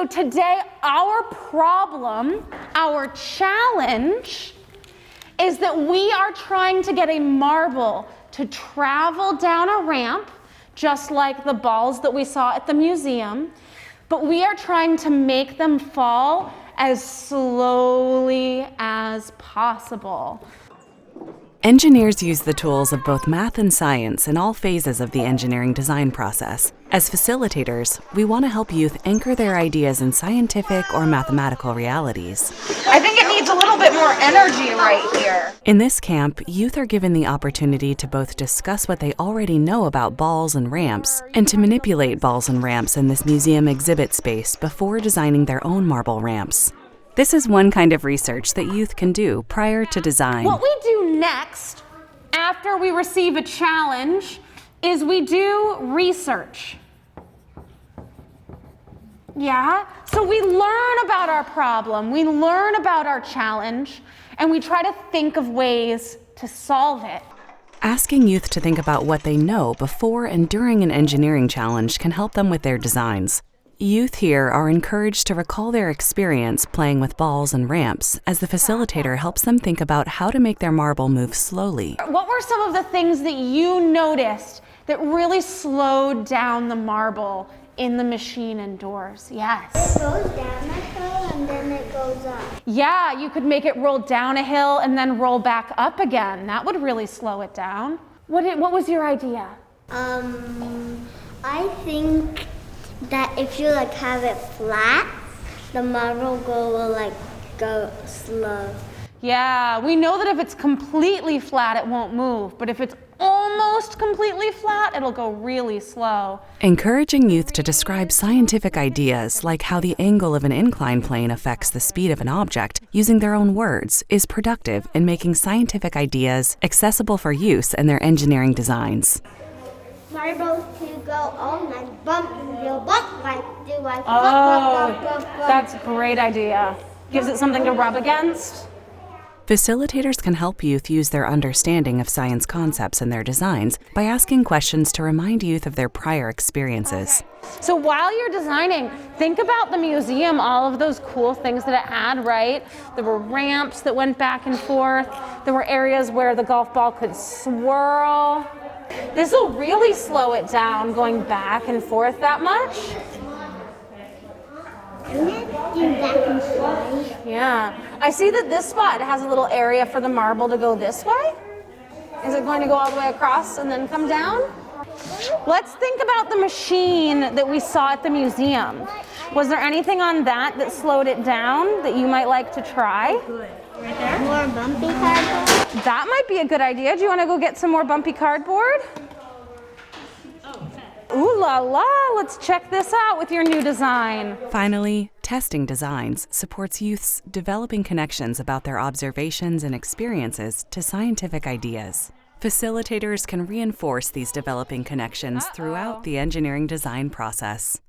So today, our problem, our challenge, is that we are trying to get a marble to travel down a ramp, just like the balls that we saw at the museum, but we are trying to make them fall as slowly as possible. Engineers use the tools of both math and science in all phases of the engineering design process. As facilitators, we want to help youth anchor their ideas in scientific or mathematical realities. I think it needs a little bit more energy right here. In this camp, youth are given the opportunity to both discuss what they already know about balls and ramps, and to manipulate balls and ramps in this museum exhibit space before designing their own marble ramps. This is one kind of research that youth can do prior to design. What we do next, after we receive a challenge, is we do research. Yeah? So we learn about our problem, we learn about our challenge, and we try to think of ways to solve it. Asking youth to think about what they know before and during an engineering challenge can help them with their designs. Youth here are encouraged to recall their experience playing with balls and ramps as the facilitator helps them think about how to make their marble move slowly. What were some of the things that you noticed that really slowed down the marble in the machine indoors? Yes. It goes down a hill and then it goes up. Yeah, you could make it roll down a hill and then roll back up again. That would really slow it down. What was your idea? I think that if you have it flat, the marble will go slow. Yeah, we know that if it's completely flat, it won't move, but if it's almost completely flat, it'll go really slow. Encouraging youth to describe scientific ideas like how the angle of an inclined plane affects the speed of an object using their own words is productive in making scientific ideas accessible for use in their engineering designs. Marble to go all night, bump, you'll bump like do I. Oh, that's a great idea. Gives it something to rub against. Facilitators can help youth use their understanding of science concepts in their designs by asking questions to remind youth of their prior experiences. So while you're designing, think about the museum, all of those cool things that it had, right? There were ramps that went back and forth. There were areas where the golf ball could swirl. This will really slow it down going back and forth that much. Yeah. I see that this spot has a little area for the marble to go this way. Is it going to go all the way across and then come down? Let's think about the machine that we saw at the museum. Was there anything on that slowed it down that you might like to try? Right there. More bumpy cardboard. That might be a good idea. Do you want to go get some more bumpy cardboard? Ooh la la, let's check this out with your new design. Finally, testing designs supports youth's developing connections about their observations and experiences to scientific ideas. Facilitators can reinforce these developing connections throughout the engineering design process.